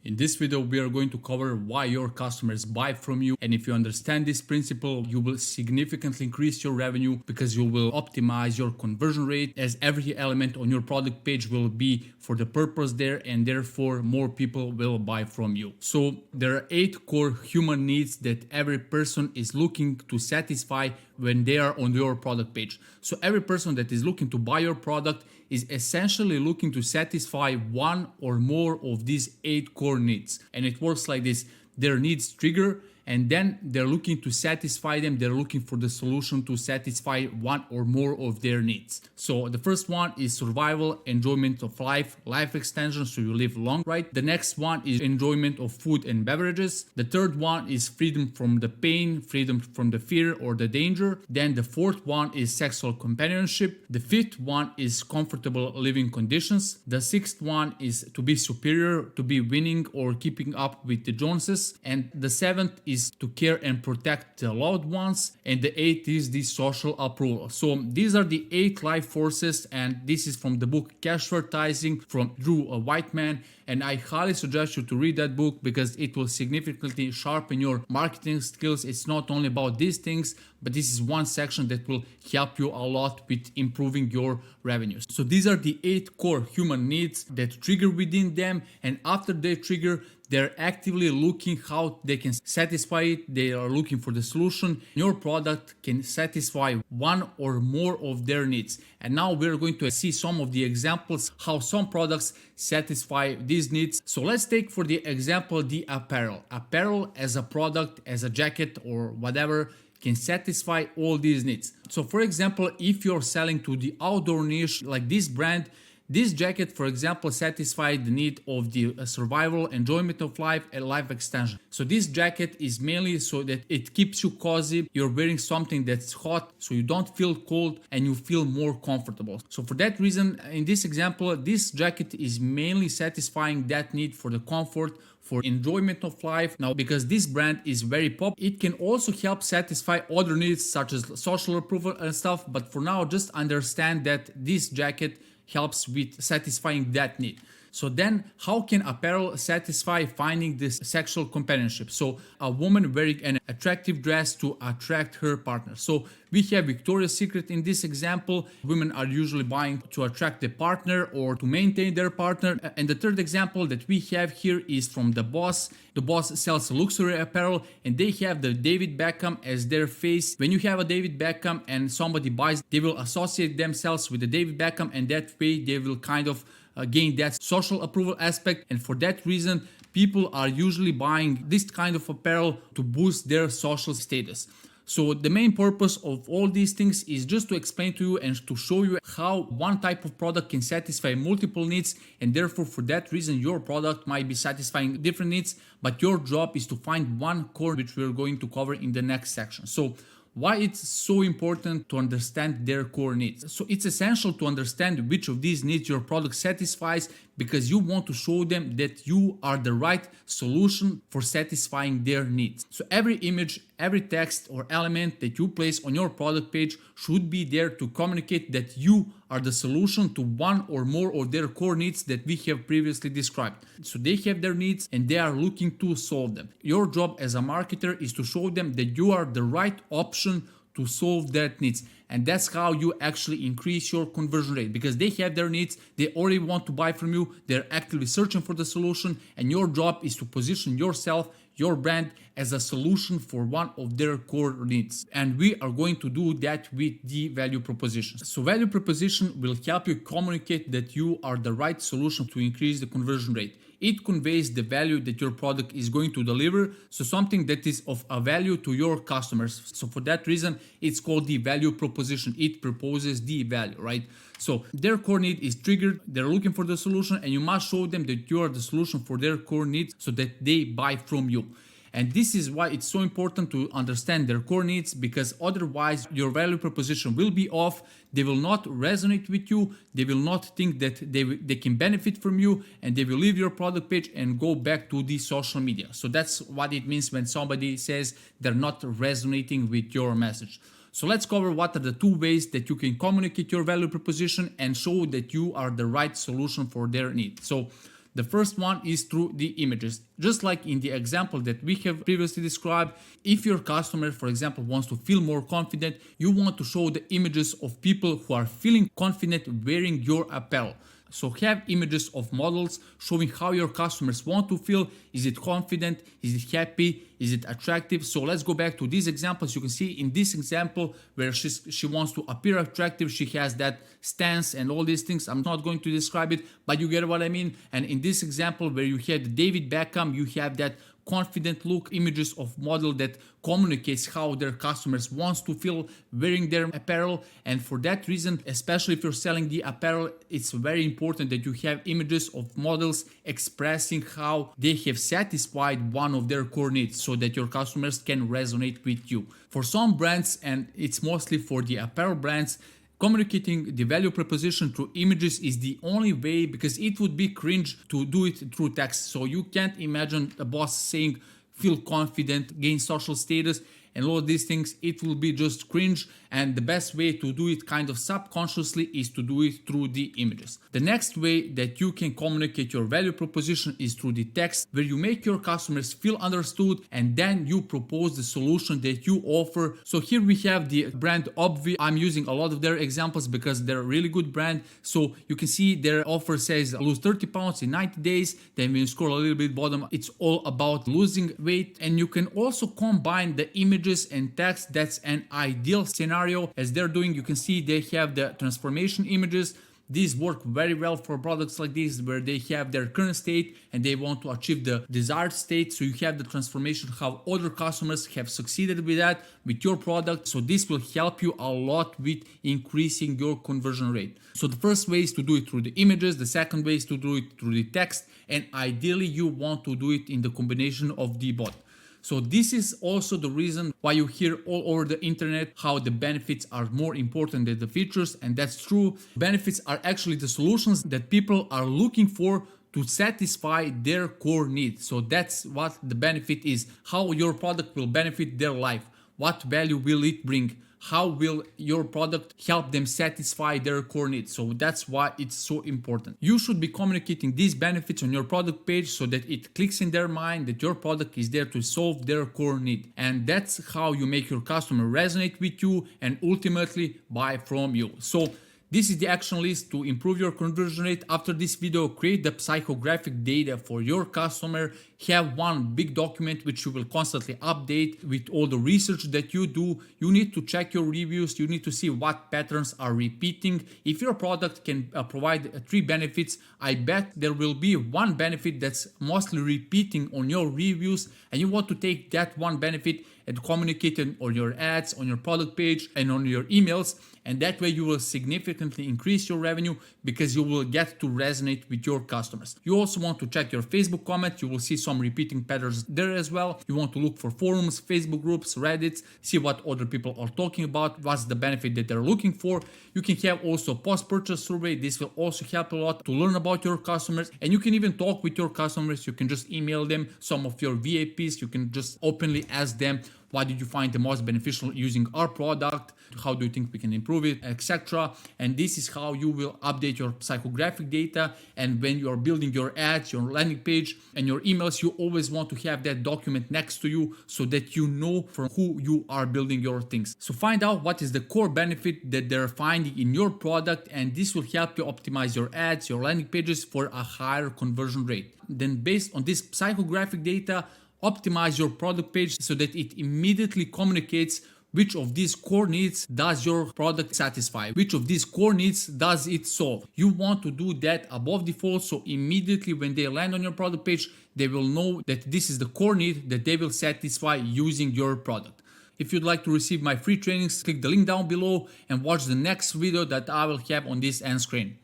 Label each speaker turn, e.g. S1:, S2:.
S1: In this video, we are going to cover why your customers buy from you. And if you understand this principle, you will significantly increase your revenue because you will optimize your conversion rate, as every element on your product page will be for the purpose there, and therefore more people will buy from you. So there are 8 core human needs that every person is looking to satisfy when they are on your product page. So every person that is looking to buy your product is essentially looking to satisfy one or more of these 8 core needs. And it works like this: their needs trigger, and then they're looking to satisfy them. They're looking for the solution to satisfy one or more of their needs. So the first one is survival, enjoyment of life, life extension, so you live long, right? The next one is enjoyment of food and beverages. The third one is freedom from the pain, freedom from the fear or the danger. Then the fourth one is sexual companionship. The fifth one is comfortable living conditions. The sixth one is to be superior, to be winning or keeping up with the Joneses. And the seventh is to care and protect the loved ones, and the 8th is the social approval. So these are the 8 life forces, and this is from the book Cash Advertising from Drew Whiteman, and I highly suggest you to read that book because it will significantly sharpen your marketing skills. It's not only about these things, but this is one section that will help you a lot with improving your revenues. So these are the 8 core human needs that trigger within them, and after they trigger, they're actively looking how they can satisfy it. They are looking for the solution. Your product can satisfy one or more of their needs. And now we're going to see some of the examples how some products satisfy these needs. So let's take for the example the apparel. Apparel as a product, as a jacket or whatever, can satisfy all these needs. So for example, if you're selling to the outdoor niche like this brand, this jacket, for example, satisfies the need of the survival, enjoyment of life, and life extension. So this jacket is mainly so that it keeps you cozy. You're wearing something that's hot, so you don't feel cold and you feel more comfortable. So for that reason, in this example, this jacket is mainly satisfying that need for the comfort, for enjoyment of life. Now, because this brand is very pop, it can also help satisfy other needs such as social approval and stuff. But for now, just understand that this jacket helps with satisfying that need. So then how can apparel satisfy finding this sexual companionship? So a woman wearing an attractive dress to attract her partner. So we have Victoria's Secret in this example. Women are usually buying to attract the partner or to maintain their partner. And the third example that we have here is from The Boss. The Boss sells luxury apparel and they have the David Beckham as their face. When you have a David Beckham and somebody buys, they will associate themselves with the David Beckham, and that way they will kind of gain that social approval aspect. And for that reason, people are usually buying this kind of apparel to boost their social status. So the main purpose of all these things is just to explain to you and to show you how one type of product can satisfy multiple needs, and therefore for that reason your product might be satisfying different needs, but your job is to find one core, which we're going to cover in the next section. So why it's so important to understand their core needs. So it's essential to understand which of these needs your product satisfies, because you want to show them that you are the right solution for satisfying their needs. So every image, every text or element that you place on your product page should be there to communicate that you are the solution to one or more of their core needs that we have previously described. So they have their needs and they are looking to solve them. Your job as a marketer is to show them that you are the right option to solve their needs. And that's how you actually increase your conversion rate, because they have their needs, they already want to buy from you, they're actively searching for the solution, and your job is to position yourself, your brand, as a solution for one of their core needs. And we are going to do that with the value proposition. So value proposition will help you communicate that you are the right solution to increase the conversion rate. It conveys the value that your product is going to deliver, so something that is of a value to your customers. So for that reason, it's called the value proposition. It proposes the value, right? So their core need is triggered, they're looking for the solution, and you must show them that you are the solution for their core needs so that they buy from you. And this is why it's so important to understand their core needs, because otherwise your value proposition will be off. They will not resonate with you. They will not think that they can benefit from you, and they will leave your product page and go back to the social media. So that's what it means when somebody says they're not resonating with your message. So let's cover what are the 2 ways that you can communicate your value proposition and show that you are the right solution for their need. So The first one is through the images. Just like in the example that we have previously described, if your customer, for example, wants to feel more confident, you want to show the images of people who are feeling confident wearing your apparel. So have images of models showing how your customers want to feel. Is it confident? Is it happy? Is it attractive? So let's go back to these examples. You can see in this example where she wants to appear attractive, she has that stance and all these things. I'm not going to describe it, but you get what I mean. And in this example where you had David Beckham, you have that confident look, images of model that communicates how their customers wants to feel wearing their apparel. And for that reason, especially if you're selling the apparel, it's very important that you have images of models expressing how they have satisfied one of their core needs so that your customers can resonate with you. For some brands, and it's mostly for the apparel brands, communicating the value proposition through images is the only way, because it would be cringe to do it through text. So you can't imagine a boss saying feel confident, gain social status, and all these things. It will be just cringe, and the best way to do it kind of subconsciously is to do it through the images. The next way that you can communicate your value proposition is through the text, where you make your customers feel understood and then you propose the solution that you offer. So here we have the brand Obvi. I'm using a lot of their examples because they're a really good brand. So you can see their offer says lose 30 pounds in 90 days. Then when you scroll a little bit bottom, it's all about losing weight. And you can also combine the images and text. That's an ideal scenario. As they're doing, you can see they have the transformation images. These work very well for products like this where they have their current state and they want to achieve the desired state. So you have the transformation, how other customers have succeeded with that, with your product. So this will help you a lot with increasing your conversion rate. So the first way is to do it through the images. The second way is to do it through the text. And ideally you want to do it in the combination of the both. So this is also the reason why you hear all over the internet how the benefits are more important than the features, and that's true. Benefits are actually the solutions that people are looking for to satisfy their core needs. So that's what the benefit is, how your product will benefit their life, what value will it bring, how will your product help them satisfy their core needs. So that's why it's so important. You should be communicating these benefits on your product page so that it clicks in their mind that your product is there to solve their core need. And that's how you make your customer resonate with you and ultimately buy from you. So this is the action list to improve your conversion rate. After this video, create the psychographic data for your customer. Have one big document which you will constantly update with all the research that you do. You need to check your reviews. You need to see what patterns are repeating. If your product can provide 3 benefits, I bet there will be one benefit that's mostly repeating on your reviews, and you want to take that one benefit and communicate it on your ads, on your product page, and on your emails. And that way you will significantly increase your revenue because you will get to resonate with your customers. You also want to check your Facebook comments. You will see some repeating patterns there as well. You want to look for forums, Facebook groups, Reddits, see what other people are talking about, what's the benefit that they're looking for. You can have also post-purchase survey. This will also help a lot to learn about your customers. And you can even talk with your customers. You can just email them some of your VIPs. You can just openly ask them, what did you find the most beneficial using our product? How do you think we can improve it, etc. And this is how you will update your psychographic data. And when you are building your ads, your landing page, and your emails, you always want to have that document next to you so that you know from who you are building your things. So find out what is the core benefit that they're finding in your product, and this will help you optimize your ads, your landing pages for a higher conversion rate. Then based on this psychographic data, optimize your product page so that it immediately communicates which of these core needs does your product satisfy, which of these core needs does it solve. You want to do that above default, so immediately when they land on your product page, they will know that this is the core need that they will satisfy using your product. If you'd like to receive my free trainings, click the link down below and watch the next video that I will have on this end screen.